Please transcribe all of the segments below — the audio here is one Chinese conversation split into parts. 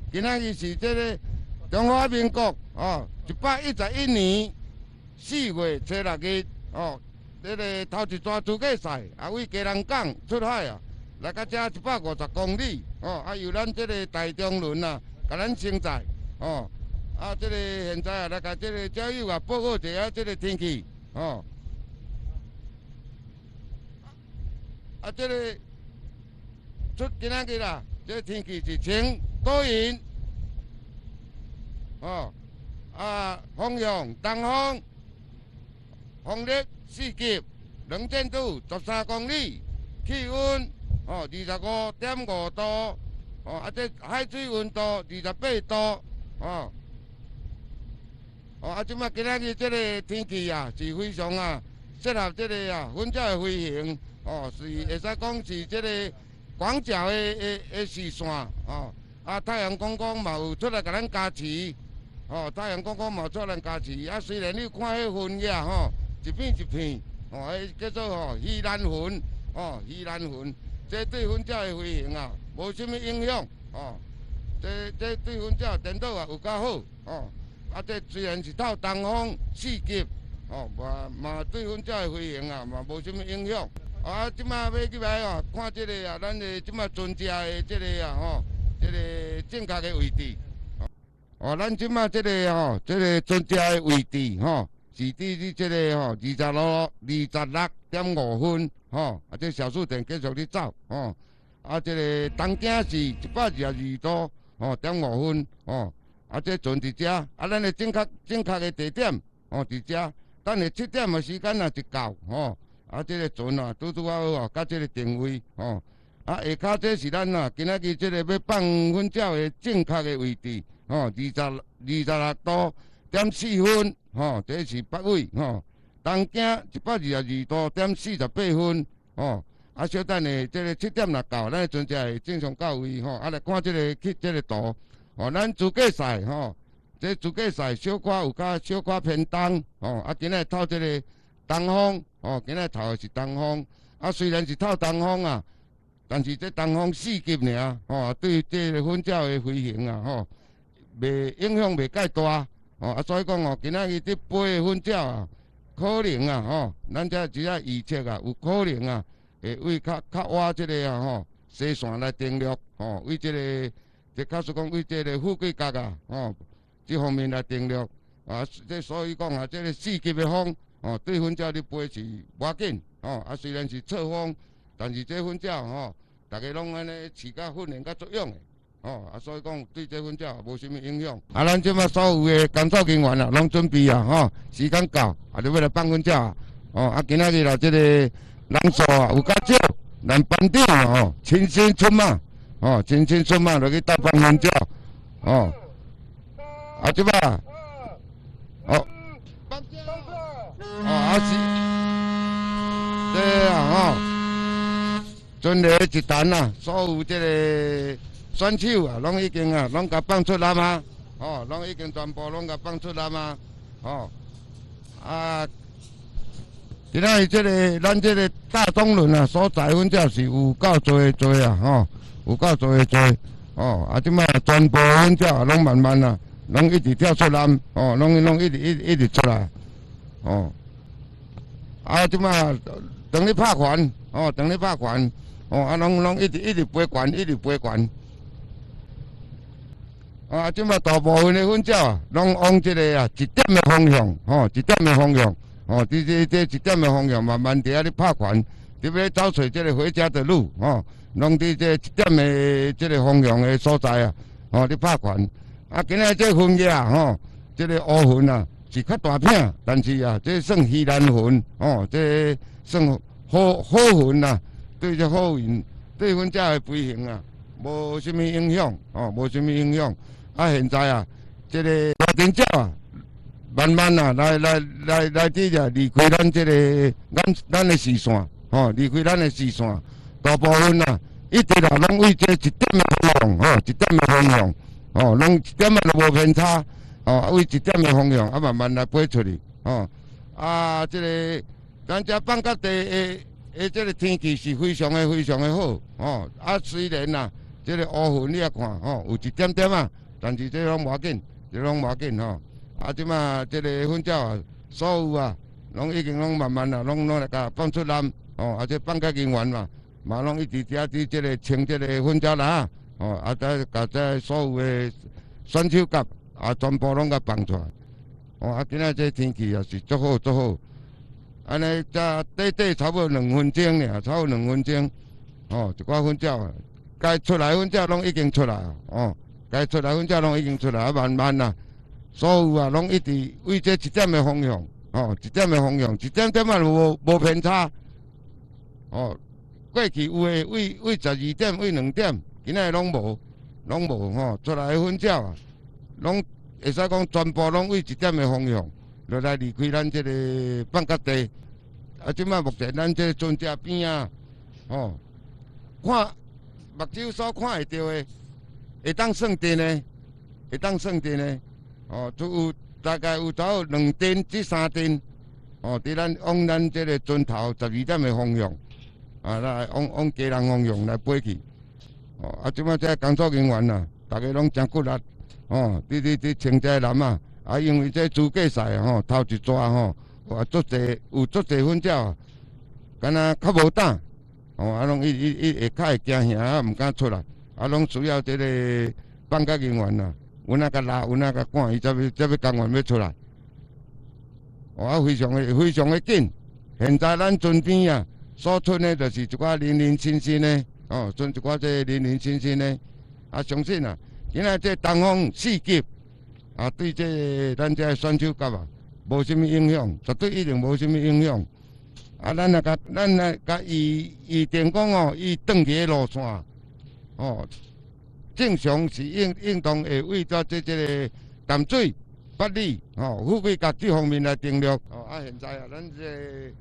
今仔日是这个中华民国111年4月初6日这个头一抓资格赛为基隆港出海来到这150公里由咱这个大中轮甲咱承载这个现在来甲这个交友报告一下这个天气这个出今仔日这个天气是晴多云风向东风，风力4级，能见度13公里，气温25.5度这海水温度28度即马今仔日这个天气是非常适合这个粉鸟的飞行是会使讲是这个广角的视线太阳公公嘛有出来甲咱加持太阳公公嘛出来加持虽然你看迄云一片一片叫做稀兰云稀兰云，这对粉鸟的飞行无什么影响这对粉鸟颠倒有较好这虽然是透东风4级嘛对粉鸟的飞行嘛无什么影响即马要去来看这个咱的即马船只的这个这个正确的位置咱即马这个这个船只的位置是伫这个26.5分这小数点继续咧走这个东经是122度.5分这船伫遮咱的正确的地点伫遮，等下7点的时间就到这个船拄好甲这个定位下骹这是咱今仔日这个要放粉鸟的正确的位置26度.4分这是北纬东经122度.48分小等下这个7点若到，咱的船只会正常到位来看这个图咱资格赛这资格赛小可有小可偏东今仔透这个东风今仔透的是东风虽然是透东风但是这东风4级尔对这个粉鸟的飞行袂影响袂介大所以讲今仔日这飞的粉鸟可能咱这只预测有可能会为较晏这个西线来登陆为这个这假使讲为这个富贵角这方面来登陆这所以讲这个4级的风对粉鸟咧飞是无要紧虽然是侧风，但是这粉鸟大家拢安尼饲甲训练甲作用的所以讲对这粉鸟无什么影响咱即马所有的工作人员拢准备时间到就要来放粉鸟今仔日这个人数有较少，咱班长亲身出马亲身出马落去搭放粉鸟即马是这准备一单所有这个选手拢已经拢甲放出来嘛拢已经全部拢甲放出来嘛今仔日这个咱这个大中轮所载粉鸟是有够多有够多即马全部粉鸟拢慢慢拢一直跳出来拢一直出来即马等咧拍拳等咧拍拳拢一直飞悬一直飞悬即马大部分的粉鸟拢往这个1点的方向1点的方向这1点的方向慢慢伫遐咧拍拳，特别找找这个回家的路拢伫这1点的这个方向的所在咧拍拳今仔这粉叶这个乌云是较大片，但是这算稀兰云这算好云对这好云对粉鸟的飞行无什么影响无什么影响现在这个大顶鸟慢慢来离开咱这个咱的视线离开咱的视线，大部分一直拢为这1点的方向1点的方向拢1点都无偏差为1点的方向慢慢来飞出去这个咱这放甲地的这个天气是非常的好虽然这个乌云你也看吼，有一点点啊，但是这拢无要紧，这拢无要紧吼。啊，即马这个粉鸟啊，所有啊，拢已经拢慢慢啊，拢来甲放出来，哦，啊，这放假人员嘛拢一直伫这个清这个粉鸟啦，哦，啊，再甲这所有的选手甲啊，全部拢甲放出来。哦，啊，今仔这天气也是足好足好，安尼才短差不多2分钟尔，差不多2分钟。哦，一寡粉鸟啊，该出来粉鸟拢已经出来啊，哦，该出来粉鸟拢已经出来，啊，慢慢啊。所有啊，拢一直为这一点的方向，哦，一点的方向，一点点啊无偏差，哦，过去有诶为12点、为2点，今仔拢无吼，出来的粉鸟啊，拢会使讲全部拢为一点的方向，落来离开咱这个放假地，啊，即摆目前咱这船只边啊，哦，看目睭所看会到的，会当算阵的，会当算阵的。哦，都有大概有到2吨至3吨，哦，伫咱往咱这个船头12点的方向，啊，来往家人方向来飞去。哦，啊，即摆这工作人员啊，大家拢真骨力，哦，伫清这南啊，啊，因为这资格赛吼，头一抓吼，有足侪粉鸟，敢若较无胆，哦，啊，拢下较会惊吓啊，毋敢出来，啊，拢需要这个放假人员啊。有哪甲拉，有哪甲赶，伊才要工员要出来。哦，啊，非常的紧。现在咱船边啊，所剩的就是一寡零零星星的，哦，剩一寡这零零星星的。啊，相信啊，今仔这东风4级啊，对这咱这选手甲啊，无什么影响，绝对一定无什么影响。啊，咱来甲预定讲哦，伊转去的路线，哦。正常是应当会为到这个淡水、北里、富贵角这方面来定略。哦，啊，现在啊，咱这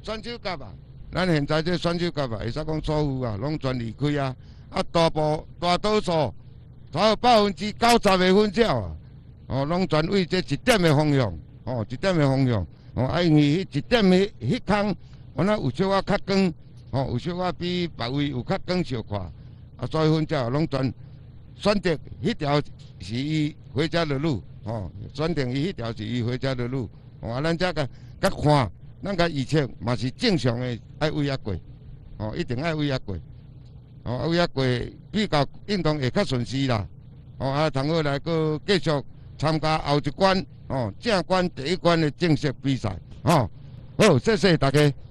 选手甲啊，咱现在这选手甲啊，会使讲所有啊，拢全离开啊。啊，大多数，超过90%的粉鸟啊，哦，拢全为这1点的方向，哦，1点的方向。哦，啊，因为1点的迄空，可能有小可较光，哦，有小可比别位有较光小看，啊，所以粉鸟拢全。选择迄条是伊回家的路，哦，选定伊迄条是伊回家的路，哦，咱遮甲看，咱甲预测嘛是正常的，爱为遐过，哦，一定爱为遐过，哦，为遐过比较应当会较顺遂啦，哦，啊，通好来个继续参加后一关，哦，正关第1关的正式比赛，哦，好，谢谢大家。